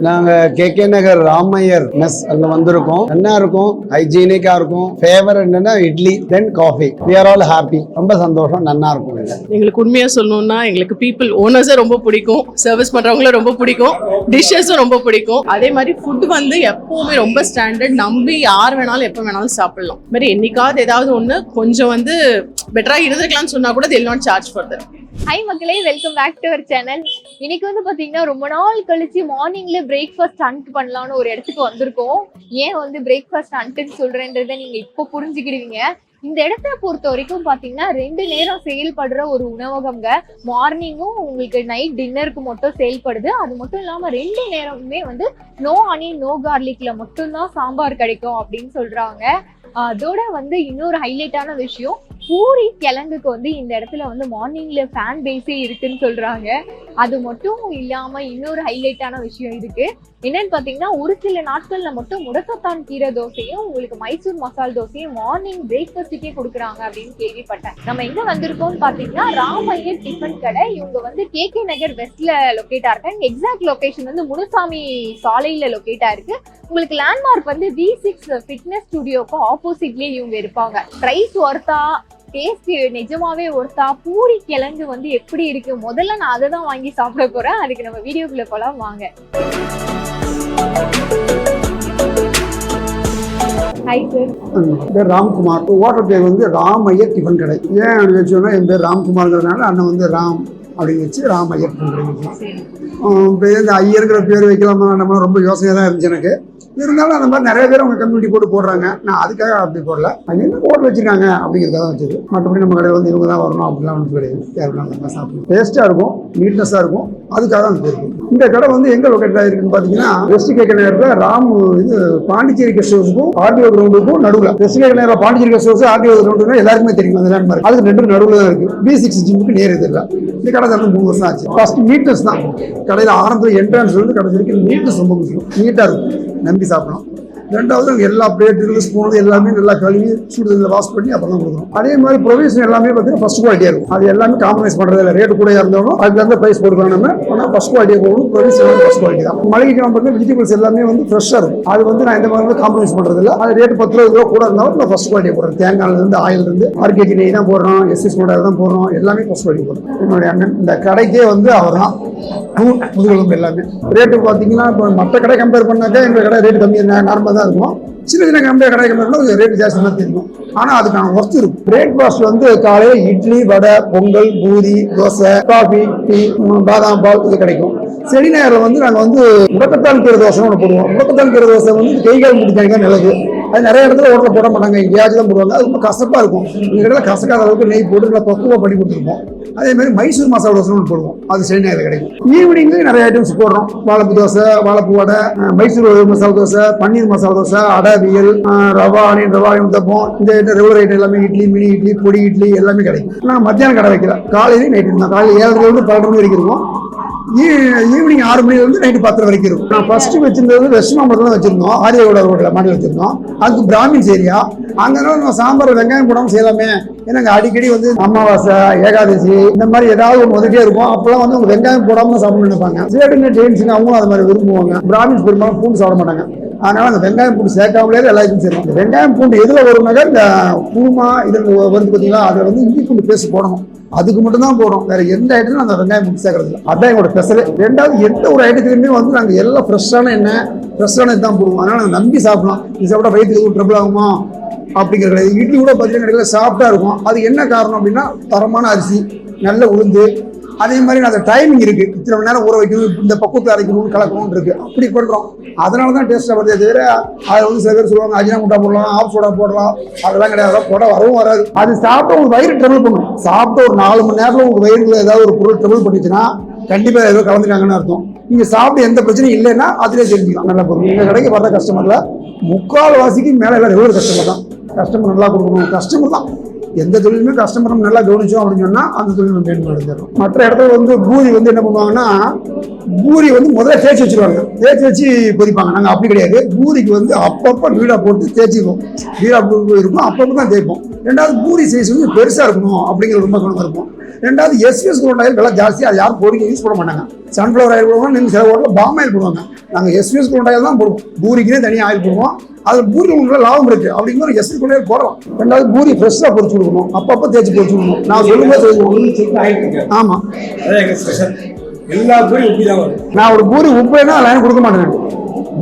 நாங்கள் கேகே நகர் ராமையர் மெஸ் அங்கே வந்திருக்கோம். நல்லா இருக்கும், ஹைஜீனிக்காக இருக்கும். ஃபேவர் என்னன்னா இட்லி தென் coffee. we are all happy. ரொம்ப சந்தோஷம், நல்லா இருக்கும். எங்களுக்கு உண்மையாக சொல்லணும்னா எங்களுக்கு பீப்புள் ஓனர்ஸை ரொம்ப பிடிக்கும், சர்வீஸ் பண்ணுறவங்களும் ரொம்ப பிடிக்கும், டிஷ்ஷஸும் ரொம்ப பிடிக்கும். அதே மாதிரி ஃபுட் வந்து எப்பவுமே ரொம்ப ஸ்டாண்டர்ட், நம்பி யார் வேணாலும் எப்போ வேணாலும் சாப்பிடலாம். இது மாதிரி என்னைக்காவது ஏதாவது ஒன்று கொஞ்சம் வந்து பெட்டராக இருந்திருக்கலாம்னு சொன்னால் கூட they'll not charge for that. Hi மக்களே, welcome back to our channel. இன்னைக்கு வந்து பாத்தீங்கன்னா ரொம்ப நாள் கழிச்சு மார்னிங்ல பிரேக்ஃபாஸ்ட் ஹண்ட் பண்ணலாம்னு ஒரு இடத்துக்கு வந்திருக்கோம். ஏன் வந்து பிரேக்ஃபாஸ்ட் ஹண்ட்னு சொல்றேன்றதை நீங்க இப்போ புரிஞ்சுக்கிடுவீங்க. இந்த இடத்த பொறுத்த வரைக்கும் பாத்தீங்கன்னா 2 நேரம் செயல்படுற ஒரு உணவகம்ங்க. மார்னிங்கும் உங்களுக்கு நைட் டின்னருக்கு மட்டும் செயல்படுது. அது மட்டும் இல்லாம 2 நேரமுமே வந்து நோ ஆனியன் நோ கார்லிக்ல மட்டும்தான் சாம்பார் கிடைக்கும் அப்படின்னு சொல்றாங்க. அதோட வந்து இன்னொரு ஹைலைட்டான விஷயம், பூரி கிழங்குக்கு வந்து இந்த இடத்துல வந்து மார்னிங்ல ஃபேன் பேஸே இருக்குன்னு சொல்றாங்க. அது மட்டும் இல்லாம இன்னொரு ஹைலைட்டான விஷயம் இருக்கு. என்னன்னு பாத்தீங்கன்னா ஒரு சில நாட்கள்ல மட்டும் முடக்கத்தான் கீரை தோசையும் உங்களுக்கு மைசூர் மசால் தோசையும் மார்னிங் பிரேக்ஃபாஸ்ட்டுக்கே கொடுக்குறாங்க அப்படின்னு கேள்விப்பட்டேன். நம்ம எங்க வந்திருக்கோம்னு பாத்தீங்கன்னா ராமையர் டிஃபன் கடை. இவங்க வந்து கேகே நகர் வெஸ்ட்ல லொக்கேட்டா இருக்காங்க. எக்ஸாக்ட் லொகேஷன் வந்து முனுசாமி சாலையில லொக்கேட்டா இருக்கு. உங்களுக்கு லேண்ட்மார்க் வந்து V6 ஃபிட்னஸ் ஸ்டுடியோக்கும் ஆப்போசிட்லயே இவங்க இருப்பாங்க. பிரைஸ் ஒர்த்தா, டேஸ்ட் நிஜமாவே ஒருத்தா, பூரி கிழங்கு வந்து எப்படி இருக்கு, முதல்ல நான் அதை தான் வாங்கி சாப்பிட போறேன். அதுக்கு நம்ம வீடியோக்குள்ள போலாம் வாங்க. ஹாய் சார், என் பேர் ராம்குமார். ஹோட்டல் பேர் வந்து ராமையர் டிஃபன் கடை. ஏன் அப்படி வச்சோன்னா என் பேர் ராம்குமார்ங்கிறதுனால அண்ணன் வந்து ராம் அப்படின்னு வச்சு ராமையர் டிஃபன் கடை வச்சு. இந்த ஐயருங்கிற பேர் வைக்கலாமா நம்ம ரொம்ப யோசனையாக தான் இருந்துச்சு எனக்கு. இருந்தாலும் அந்த மாதிரி நிறைய பேர் அவங்க கம்யூனிட்டி போட்டு போடுறாங்க. நான் அதுக்காக அப்படி போடல, அங்கே போட்டு வச்சிருக்காங்க அப்படிங்கிறத வச்சது. மற்றபடி நம்ம கடையில் வந்து இவங்க தான் வரணும் அப்படிலாம் ஒன்று கிடையாது. தேவையான சாப்பிடும், டேஸ்ட்டாக இருக்கும், நீட்னஸாக இருக்கும். அதுக்காக அந்த பேர். இந்த கடை வந்து எங்கே லொக்கேட் ஆகிருக்குன்னு பார்த்தீங்கன்னா வெஸ்ட் கேகே நகரில் ராம் இது பாண்டிச்சேரி கெஸ்ட் ஹவுஸுக்கும் ஆர்டிஓ கிரவுண்டுக்கும் நடுவில். வெஸ்ட் கேகே நகரில் பாண்டிச்சேரி கெஸ்ட் ஹவுஸ் ஆர்டிஓ கிரவுண்டுனா எல்லாருக்குமே தெரியும். அந்த லேண்ட்மார்க் அதுக்கு 2 நடுவில் தான் இருக்குது. V6 ஜிம்முக்கு நேர் இதில். இந்த கடை வந்து 3 வருஷம் ஆச்சு. ஃபர்ஸ்ட் நீட்னஸ் தான் கடையில் ஆரம்பத்தில் என்ட்ரன்ஸ் வந்து கடை வரைக்கும் நீட்னஸ் ரொம்ப முக்கியம். நீட்டாக இருக்கும், நம்பி சாப்பிடலாம். ரெண்டாவது அங்கே எல்லா பிளேட்டு ஸ்பூனு எல்லாமே நல்லா கழுவி சுடுதலில் வாஷ் பண்ணி அப்புறம் தான் கொடுக்கணும். அதே மாதிரி ப்ரொவிஷன் எல்லாமே பார்த்தீங்கன்னா ஃபர்ஸ்ட் குவாலிட்டியாக இருக்கும். அது எல்லாமே காம்ப்ரமைஸ் பண்ணுறது இல்லை. ரேட்டு கூட இருந்தாலும் அதுக்கு வந்து ப்ரைஸ் போட்டுக்கலாம் நம்ம. ஆனால் ஃபர்ஸ்ட் குவாலிட்டியாக போகணும். ப்ரொவிஷன் வந்து ஃபர்ஸ்ட் குவாலிட்டி தான். மளிகை பார்த்தீங்கன்னா வெஜிடபிள்ஸ் எல்லாமே வந்து ஃப்ரெஷ்ஷாக இருக்கும். அது வந்து நான் இந்த மாதிரி காம்ப்ரமைஸ் பண்ணுறது இல்லை. அது ரேட்டு 10 ரூபா கூட இருந்தாலும் நான் ஃபர்ஸ்ட் குவாலிட்டியாக போடுறேன். தேங்காயிலிருந்து ஆயிலிருந்து RKG நெய் தான் போடுறோம், SS மோட்டார் தான் போடுறோம். எல்லாமே ஃபர்ஸ்ட் குவாலிட்டி போடுறோம். என்னுடைய அண்ணன் இந்த கடைக்கே வந்து அவர் தான் முதுகெலும்பு. எல்லாமே ரேட்டு பார்த்தீங்கன்னா இப்போ மற்ற கடை கம்பேர் பண்ணாக்கா எங்கள் கடை ரேட்டு கம்மியாக நார்மலாக தான் இருக்கும். சின்ன சின்ன கம்பெனி கடை கம்பெனி ரேட்டு ஜாஸ்தி தான் தெரியும். ஆனால் அதுக்கான ஒர்த்து இருக்கும். பிரேக்ஃபாஸ்ட் வந்து காலையில் இட்லி, வடை, பொங்கல், பூரி, தோசை, காஃபி, டீ, பாதாம் பால் இது கிடைக்கும். சனி ஞாயிறு வந்து நாங்கள் வந்து முடக்கத்தான் கீரை தோசை ஒன்று போடுவோம். முடக்கத்தான் கீரை தோசை வந்து கைகால் முடிக்காங்க தான் நல்லது. அது நிறைய இடத்துல ஹோட்டலில் போட மாட்டாங்க, எங்கேயாச்சும் தான் போடுவாங்க. அது ரொம்ப கசப்பாக இருக்கும். எங்கள் இடத்துல கசக்காத அளவுக்கு நெய் போட்டு நல்லா பக்குவமாக பண்ணி கொடுத்துருப்போம். அதே மாதிரி மைசூர் மசாலா தோசை ஒன்று போடுவோம். அது சனி ஞாயிறு கிடைக்கும். ஈவினிங்லேயும் நிறைய ஐட்டம்ஸ் போடுறோம். வாழைப்பூ தோசை, வாழைப்பூ வடை, மைசூர் மசாலா தோசை, பன்னீர் மசாலா தோசை, அடவியல், ரவா ஆனியன், ரவா உத்தப்பம், இந்த ஐட்டம் ரெகுலர் ஐட்டம் எல்லாமே இட்லி, மினி இட்லி, பொடி இட்லி எல்லாமே கிடைக்கும். நான் மத்தியானம் கடை வைக்கல, காலையிலேயும் நைட்டு தான். காலையில் 7:30 12 மணி வரைக்கும் இருக்கும். ஈவினிங் 6 மணிலேருந்து நைட்டு 10 வரைக்கும் இருக்கும். நான் ஃபர்ஸ்ட் வச்சிருந்தது வெஸ்ட் மாம்பழம் தான் வச்சிருந்தோம். ஆரியோட ரோட்டில் மாடி வச்சிருந்தோம். அதுக்கு பிராமின்ஸ் ஏரியா. அங்கனால நம்ம சாம்பார் வெங்காயம் போடாமல் செய்யலாமே. ஏன்னா அடிக்கடி வந்து அமாவாசை, ஏகாதசி இந்த மாதிரி ஏதாவது ஒன்று வந்துட்டே இருக்கும். அப்பெல்லாம் வந்து வெங்காயம் போடாமல் சாப்பிடணும்னு நினைப்பாங்க. சேட்டுங்க ஜெயின்ஸுங்க அவங்களும் அது மாதிரி விரும்புவாங்க. பிராமின்ஸ் பெரும்பாலும் பூண்டு சாப்பிட மாட்டாங்க. அதனால அந்த வெங்காயம் பூண்டு சேர்க்காமலே எல்லாருக்கும் செய்யணும். இந்த வெங்காயம் பூண்டு எதில் வரும்னாக்கா இந்த குருமா இதில் வந்து பார்த்தீங்களா, அதில் வந்து இஞ்சி பூண்டு பேஸ்ட் போடணும். அதுக்கு மட்டும் தான் போடும். வேற எந்த ஐட்டமும் அந்த வெங்காயம் பூண்டு சேர்க்கறது இல்லை. அதான் எங்களோட ஸ்பெஷல். ரெண்டாவது எந்த ஒரு ஐட்டத்துலையுமே வந்து நாங்கள் எல்லாம் ஃப்ரெஷ்ஷான எண்ணெய், ஃப்ரெஷ்ஷான இதுதான் போடுவோம். அதனால நாங்கள் நம்பி சாப்பிடலாம். இது சாப்பிட்டா வயிற்றுக்கு ஒரு ட்ரபிள் ஆகுமா அப்படிங்கிறது. இட்லி கூட பார்த்தீங்கன்னா கிடைக்கல சாஃப்டாக இருக்கும். அது என்ன காரணம் அப்படின்னா தரமான அரிசி, நல்ல உளுந்து. அதே மாதிரி அந்த டைமிங் இருக்கு. இத்தனை மணி நேரம் ஊற வைக்கணும், இந்த பக்குவத்தை அரைக்கணும்னு கலக்கணும்னு இருக்கு. அப்படி பண்றோம். அதனால தான் டேஸ்ட்டாக வருது. தவிர அதை வந்து சில பேர் சொல்லுவாங்க அஜினா முட்டா போடலாம், ஆஃப் சோடா போடலாம். அதெல்லாம் கிடையாது. போட வரவும் வராது. அது சாப்பிட்டா உங்களுக்கு வயிறு ட்ரபிள் பண்ணும். சாப்பிட்ட ஒரு 4 மணி நேரத்தில் உங்களுக்கு வயிறுல ஏதாவது ஒரு பொருள் ட்ரபிள் பண்ணிச்சுன்னா கண்டிப்பாக ஏதோ கலந்துட்டாங்கன்னு அர்த்தம். நீங்கள் சாப்பிட்டு எந்த பிரச்சனையும் இல்லைன்னா அதிலே தெரிஞ்சுக்கலாம். நல்ல பொருள். எங்கள் கடைக்கு வர்ற கஸ்டமரில் 3/4 வாசிக்கு மேலே எல்லாம் ரெகுலர் கஸ்டமர் தான். கஸ்டமர் நல்லா கொடுக்கணும். கஸ்டமர் தான் எந்த தொழிலுமே கஸ்டமர் நம்ம நல்லா கவனிச்சோம் அப்படின்னு சொன்னா அந்த தொழில் நம்ம மேலும் அடைஞ்சிடும். மற்ற இடத்துல வந்து பூரி வந்து என்ன பண்ணுவாங்கன்னா, பூரி வந்து முதல்ல தேய்ச்சி வச்சிருவாங்க, தேய்ச்சி வச்சு பொரிப்பாங்க. நாங்கள் அப்படி கிடையாது. பூரிக்கு வந்து அப்பப்போ வீடா போட்டு தேய்ச்சிக்குவோம், வீடா இருக்கும், அப்பப்போ தான் தேய்ப்போம். ரெண்டாவது பூரி சைஸ் வந்து பெருசா இருக்கணும் அப்படிங்கிற ரொம்ப கவனம் இருப்போம். ரெண்டாவது எஸ்எஸ் குரூட் ஆயில் விலை ஜாஸ்தி, அது யாரும் பொரிக்க யூஸ் பண்ண மாட்டாங்க. சன்ஃப்ளவர் ஆயில் போடுவாங்க, நீங்கள் சில ஹோட்டலில் பாம் ஆயில் போடுவாங்க. நாங்கள் எஸ்எஸ் குரூட் ஆயில் தான் போடுவோம். பூரிக்குனே தனியாக ஆயில் போடுவோம். அது பூரி உங்களுக்கு லாபம் இருக்கு அப்படிங்கிற எஸ்எஸ் குரூட் ஆயில் போடலாம். ரெண்டாவது பூரி ஃப்ரெஷ்ஷாக பொரிச்சு கொடுக்கணும், அப்பப்போ தேய்ச்சி பொரிச்சு கொடுக்கணும். நான் சொல்லும்போது ஆமாம், எல்லா பூரி உப்பி தான் வரும். நான் ஒரு பூரி உப்புனா லைன் கொடுக்க மாட்டேன்.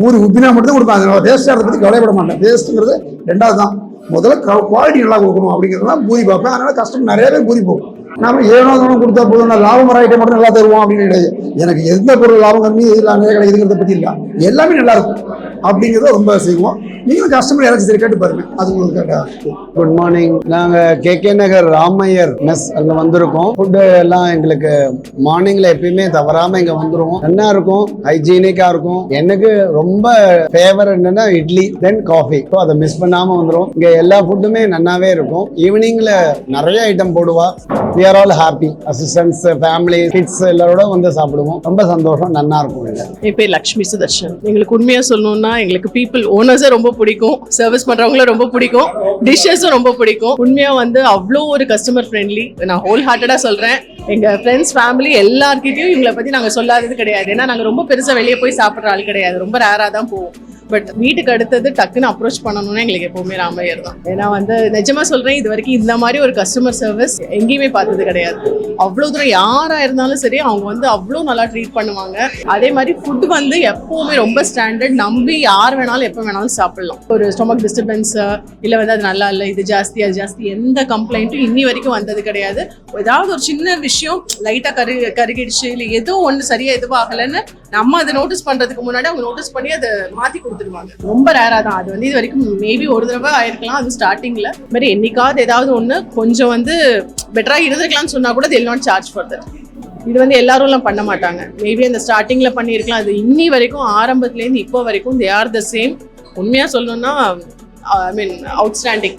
பூரி உப்பினா மட்டும் தான் கொடுப்பேன். அதை டேஸ்ட்டாக அதை பற்றி கவலைப்பட மாட்டேன். டேஸ்ட்டுங்கிறது ரெண்டாவது தான். முதல்ல குவாலிட்டி நல்லா கொடுக்கணும் அப்படிங்கிறது தான் பூரி பார்ப்பேன். அதனால கஸ்டமர் நிறைய பேர் பூரி போகும். நாம ஏனோ கொடுத்தா போதும், நான் லாபம் வர ஐட்டம் மட்டும் நல்லா தருவோம் அப்படின்னு கிடையாது. எனக்கு எந்த பொருள் லாபம் கம்மி எதில் நிறைய கிடைக்குதுங்கிறத பற்றி இல்லை, எல்லாமே நல்லா இருக்கும் அப்படிங்கிறத ரொம்ப செய்வோம். நீங்களும் கஸ்டமர் யாராச்சும் சரி கேட்டு பாருங்க, அது உங்களுக்கு கரெக்டாக. Good morning. நாங்கள் கேகே நகர் ராமையர் மெஸ் அங்கே வந்திருக்கோம். ஃபுட்டு எல்லாம் எங்களுக்கு மார்னிங்கில் எப்பயுமே தவறாமல் இங்கே வந்துடுவோம். நல்லா இருக்கும், ஹைஜீனிக்காக இருக்கும். எனக்கு ரொம்ப ஃபேவர் என்னன்னா இட்லி தென் காஃபி. ஸோ அதை மிஸ் பண்ணாமல் வந்துடும். இங்கே எல்லா ஃபுட்டுமே நல்லாவே இருக்கும். ஈவினிங்கில் நிறைய ஐட்டம் போடுவா. we are all happy. Assistants, family, kids எல்லாரோட வந்து சாப்பிடுவோம். ரொம்ப சந்தோஷம், நல்லா இருக்கும். என் பேர் லக்ஷ்மி சுதர்ஷன். எங்களுக்கு உண்மையாக சொல்லணும்னா எங்களுக்கு பீப்புள் ஓனர்ஸை ரொம்ப பிடிக்கும், சர்வீஸ் பண்ணுறவங்களும் ரொம்ப பிடிக்கும், டிஷ்ஷஸும் ரொம்ப பிடிக்கும். உண்மையாக வந்து அவ்வளோ ஒரு கஸ்டமர் ஃப்ரெண்ட்லி. நான் ஹோல் ஹார்ட்டடாக சொல்கிறேன். எங்கள் ஃப்ரெண்ட்ஸ், ஃபேமிலி எல்லார்கிட்டையும் இவங்களை பற்றி நாங்கள் சொல்லாதது கிடையாது. ஏன்னா நாங்கள் ரொம்ப பெருசாக வெளியே போய் சாப்பிட்ற ஆள் கிடையாது, ரொம்ப ரேராக தான் போவோம். பட் வீட்டுக்கு அடுத்தது டக்குன்னு அப்ரோச் பண்ணணும்னா எங்களுக்கு எப்பவுமே ராமையர் தான். ஏன்னா வந்து நிஜமா சொல்றேன், இது வரைக்கும் இந்த மாதிரி ஒரு கஸ்டமர் சர்வீஸ் எங்கேயுமே பார்த்தது கிடையாது. அவ்வளோ தூரம் யாரா இருந்தாலும் சரி, அவங்க வந்து அவ்வளோ நல்லா ட்ரீட் பண்ணுவாங்க. அதே மாதிரி ஃபுட் வந்து எப்பவுமே ரொம்ப ஸ்டாண்டர்ட், நம்பி யார் வேணாலும் எப்போ வேணாலும் சாப்பிடலாம். ஒரு ஸ்டொமக் டிஸ்டர்பன்ஸ் இல்லை வந்து அது நல்லா இல்லை, இது ஜாஸ்தி அது ஜாஸ்தி, எந்த கம்ப்ளைண்ட்டும் இன்னி வரைக்கும் வந்தது கிடையாது. ஏதாவது ஒரு சின்ன விஷயம் லைட்டாக கருகிடுச்சு இல்லை ஏதோ ஒன்று சரியா எதுவும் ஆகலைன்னு நம்ம அதை நோட்டீஸ் பண்றதுக்கு முன்னாடி அவங்க நோட்டீஸ் பண்ணி அதை மாற்றி கொடுத்துருவாங்க. ரொம்ப ரேரா தான் அது வந்து. இது வரைக்கும் மேபி ஒரு தடவை ஆயிருக்கலாம், அது ஸ்டார்டிங்ல. மாதிரி என்னைக்காவது ஏதாவது ஒன்று கொஞ்சம் வந்து பெட்டராக இருந்திருக்கலாம்னு சொன்னா கூட they will not charge for that. இது வந்து எல்லாரும் பண்ண மாட்டாங்க. மேபி அந்த ஸ்டார்டிங்ல பண்ணியிருக்கலாம். அது இன்னி வரைக்கும் ஆரம்பத்துலேருந்து இப்போ வரைக்கும் they are the same. உண்மையா சொல்லணும்னா ஐ மீன் அவுட்ஸ்டாண்டிங்.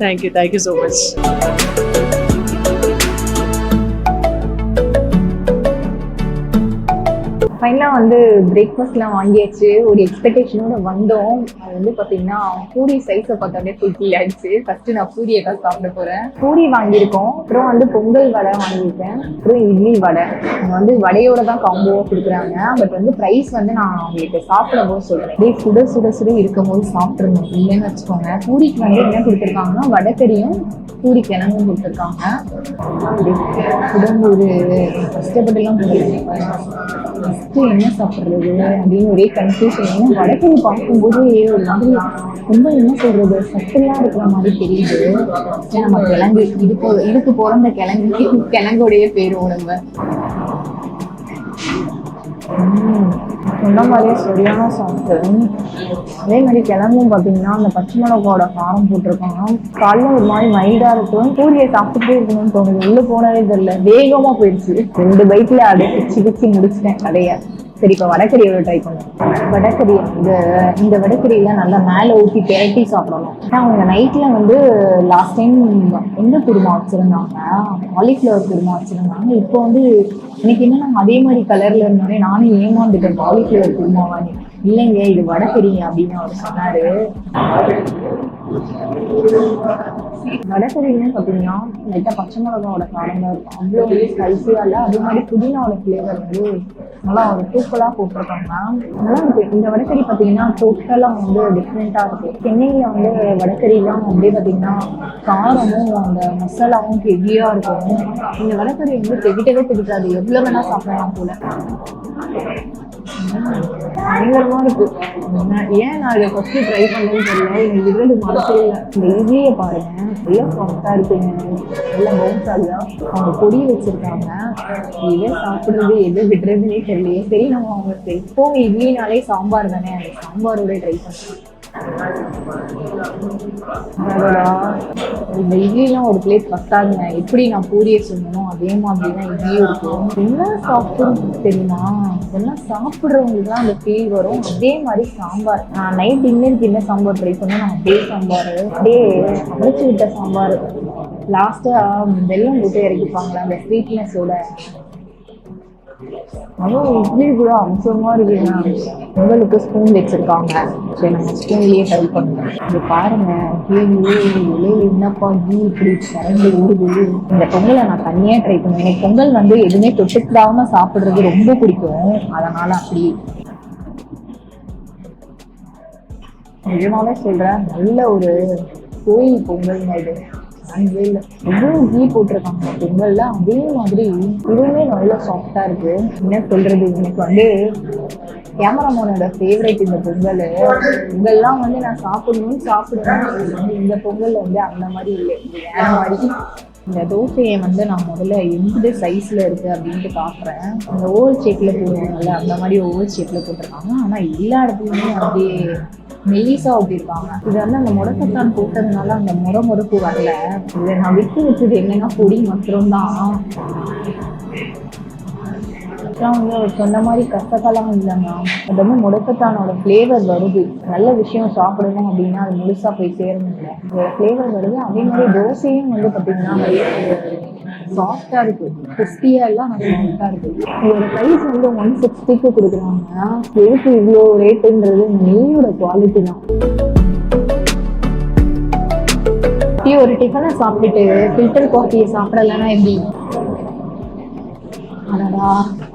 Thank you so much. ஃபைனலாக வந்து பிரேக்ஃபாஸ்ட்லாம் வாங்கியாச்சு. ஒரு எக்ஸ்பெக்டேஷனோட வந்தோம். அது வந்து பார்த்தீங்கன்னா பூரி சைஸை பார்த்தாலே ஃபுல் ஆயிடுச்சு. ஃபர்ஸ்ட் நான் பூரியை தான் சாப்பிட போகிறேன். பூரி வாங்கியிருக்கோம், அப்புறம் வந்து பொங்கல் வடை வாங்கியிருக்கேன், அப்புறம் இட்லி வடை. அவங்க வந்து வடையோட தான் காம்போவாக கொடுக்குறாங்க. பட் வந்து ப்ரைஸ் வந்து நான் அவங்களுக்கு சாப்பிடும் போது சொல்கிறேன். அப்படியே சுட இருக்கும் போது சாப்பிட்ருந்தோம். இல்லைன்னு வச்சுக்கோங்க. பூரிக்கு வந்து என்ன கொடுத்துருக்காங்கன்னா வடைக்கறியும் பூரி கிழங்கும் கொடுத்துருக்காங்க. உடம்பு கஷ்டப்பட்டுலாம் கொடுத்துருக்காங்க. என்ன சாப்பிட்றது அப்படின்னு ஒரே கன்ஃபியூஷன். ஏன்னா வடக்கறி பார்க்கும்போது ஒரு மாதிரி ரொம்ப என்ன சொல்றது சட்டெல்லாம் இருக்கிற மாதிரி தெரியுது. நம்ம கிழங்கு இதுக்கு பிறந்த கிழங்குடைய பேரும் நம்ம சொன்ன மாதிரியே சரியான சாப்பிட்டு. அதே மாதிரி கிழங்கும் பார்த்தீங்கன்னா அந்த பச்சை மிளகாவோட காரம் போட்டிருக்காங்க. காலைல ஒரு மாதிரி மைல்டாக இருக்கும். பூரியை சாப்பிட்டுட்டே இருக்கணும்னு தோணுது. உள்ள போனதே தெரியல, வேகமாக போயிடுச்சு. 2 பைட்ல அப்படியே பிச்சு முடிச்சிட்டேன் கடையை. சரி, இப்போ வடைக்கறியோட ட்ரை பண்ணுவோம். வடைக்கறி இந்த வடைக்கறியில நல்லா மேலே ஊற்றி திரட்டி சாப்பிடணும். ஆனால் அவங்க நைட்டில் வந்து லாஸ்ட் டைம் எந்த குருமா வச்சுருந்தாங்க, காலிஃப்ளவர் குருமா வச்சுருந்தாங்க. இப்போ வந்து எனக்கு என்னன்னா அதே மாதிரி கலரில் இருந்தோடனே நானும் ஏமாந்துட்டேன். காலிஃப்ளவர் குருமாவானே இல்லைங்க இது வடைக்கறி அப்படின்னு அவர் சொன்னார். வடைக்கறின்னு பார்த்தீங்கன்னா லைட்டாக பச்சை மிளகாவோட காரம் தான் இருக்கும். அவ்வளோ வந்து ஸ்பைஸியாக இல்லை. அதே மாதிரி புதினாவோட ஃப்ளேவர் வந்து நல்லா ஒரு தூக்கலாக போட்டிருக்காங்க. நல்லா இருக்கு. இந்த வடைக்கறி பார்த்தீங்கன்னா டோட்டலாக வந்து டிஃப்ரெண்ட்டாக இருக்குது. சென்னையில் வந்து வடைக்கறிலாம் அப்படியே பார்த்தீங்கன்னா காரமும் அந்த மசாலாவும் ஹெவியாக இருக்கும். இந்த வடைக்கறி வந்து திகிட்டாது, எவ்வளோ வேணால் சாப்பிடலாம் போல. பயங்கரமா இருக்கு. ஏன் நான் இதை ஃபர்ஸ்ட் ட்ரை பண்ணேன்னு தெரியல. எனக்கு விரடு மறக்கவே இல்லை. இந்த இட்லியை பாருங்க, எல்லாம் சாஃப்டா இருக்குங்க, எல்லாம் பவுன்ஸாலியா அவங்க பொடி வச்சிருக்காங்க. எதை சாப்பிடுறது எதை விடுறதுன்னே தெரியலையே. சரி, நம்ம அவங்க எப்போவும் இட்லினாலே சாம்பார் தானே, அந்த சாம்பாரோட ட்ரை பண்ணுறேன். இந்த இட்லிலாம் ஒரு பிளேட் பத்தாதுங்க. எப்படி நான் பூரியை சொன்னோம் அதே மாதிரி தான் இட்லியும் இருக்கும். என்ன சாப்பிடும் தெரியுமா, இதெல்லாம் சாப்பிட்றவங்களுக்கு தான் அந்த ஃபீல் வரும். அதே மாதிரி சாம்பார், நான் நைட் டின்னருக்கு என்ன சாம்பார் ட்ரை பண்ணேன், நான் அப்படியே சாம்பார் அப்படியே அரைச்சி விட்ட சாம்பார் லாஸ்ட்டாக வெல்லம் போட்டு இறக்கிப்பாங்களா அந்த ஸ்வீட்னஸோட. அதுவும் இட்லி கூட அம்சமாக இருக்குங்க. உங்களுக்கு ஸ்பூன் வச்சுருக்காங்க. சரி நம்ம ஸ்பூன்லேயே ட்ரை பண்ணுவோம். இது பாருங்க, இலையில என்னப்பா கீ இப்படி திறந்து ஊடுது. இந்த பொங்கலை நான் தனியாக ட்ரை பண்ணுவேன். எனக்கு பொங்கல் வந்து எதுவுமே தொட்டுக்கிடாம சாப்பிட்றது ரொம்ப பிடிக்கும். அதனால அப்படி நிஜமாவே சொல்கிறேன், நல்ல ஒரு கோயில் பொங்கல்ங்க இது. அங்கே இல்லை எவ்வளோ கீ போட்டிருக்காங்க பொங்கல்ல, அதே மாதிரி இதுவுமே நல்லா சாஃப்டா இருக்கு. என்ன சொல்றது, எனக்கு வந்து கேமராமேனோட ஃபேவரட் இந்த பொங்கல். பொங்கல்லாம் வந்து நான் சாப்பிடுவேன். இந்த பொங்கல் வந்து அந்த மாதிரி இல்லை, வேற மாதிரி. இந்த தோசையை வந்து நான் முதல்ல எந்த சைஸ்ல இருக்கு அப்படின்ட்டு பார்க்குறேன். அந்த ஓவல் ஷேப்ல போடுவாங்கல்ல, அந்த மாதிரி ஓவல் ஷேப்ல போட்டிருக்காங்க. ஆனா எல்லா இடத்துலையுமே அப்படியே மெலிசா ஊட்டிருக்காங்க. இது வந்து அந்த முடக்கத்தான் போட்டதுனால அந்த முறப்பு வரல. இதை நான் விட்டு வச்சது என்னன்னா பொடி மட்டும்தான். வந்து அவர் சொன்ன மாதிரி கசக்கலாம் இல்லைங்க. அது வந்து முடக்கத்தானோட ஃப்ளேவர் வருது. நல்ல விஷயம் சாப்பிடணும் அப்படின்னா அது முழுசா போய் சேரணும் இல்லை, அதோட ஃப்ளேவர் வருது. அதே மாதிரி தோசையும் வந்து பார்த்தீங்கன்னா சாஃப்டா இருக்கு, கிறிஸ்பியா எல்லாம் சாஃப்டா இருக்கு. இதோட ப்ரைஸ் வந்து 160க்கு கொடுக்குறாங்க. எதுக்கு இவ்வளோ ரேட்டுன்றது நெய்யோட குவாலிட்டி தான். ஒரு டிஃபனை சாப்பிட்டுட்டு ஃபில்டர் காஃபியை சாப்பிடலன்னா எப்படி? அடடா,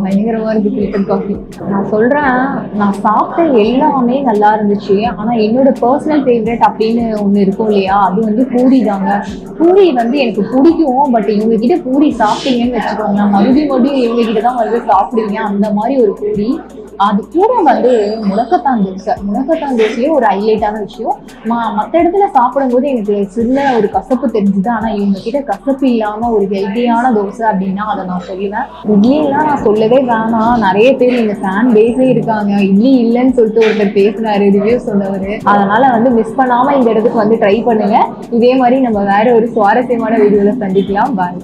பயங்கரமா இருக்கு ஃபில்டர் காஃபி. நான் சொல்றேன், நான் சாப்பிட்ட எல்லாமே நல்லா இருந்துச்சு. ஆனா என்னோட பர்சனல் ஃபேவரட் அப்படின்னு ஒண்ணு இருக்கும் இல்லையா, அது வந்து பூரி தாங்க. பூரி வந்து எனக்கு பிடிக்கும். பட் இவங்க கிட்ட பூரி சாப்பிட்டீங்கன்னு வச்சுக்கோங்க, மறுபடியும் இவங்க கிட்ட தான் வந்து சாப்பிடுவீங்க. அந்த மாதிரி ஒரு பூரி. அது கூட வந்து முடக்கத்தான் தோசையே ஒரு ஹைலைட்டான விஷயம். மற்ற இடத்துல சாப்பிடும்போது எனக்கு சின்ன ஒரு கசப்பு தெரிஞ்சுது. ஆனா இவங்க கிட்ட கசப்பு இல்லாம ஒரு ஹெல்த்தியான தோசை அப்படின்னா அதை நான் சொல்லுவேன். இட்லிலாம் நான் சொல்லவே வேணாம், நிறைய பேர் இந்த ஃபேன் பேஸே இருக்காங்க. இட்லி இல்லைன்னு சொல்லிட்டு ஒருத்தர் பேசுனாரு, ரிவ்யூ சொன்னவர். அதனால வந்து மிஸ் பண்ணாம இந்த இடத்துக்கு வந்து ட்ரை பண்ணுங்க. இதே மாதிரி நம்ம வேற ஒரு சுவாரஸ்யமான வீடியோல சந்திக்கலாம். பாய்.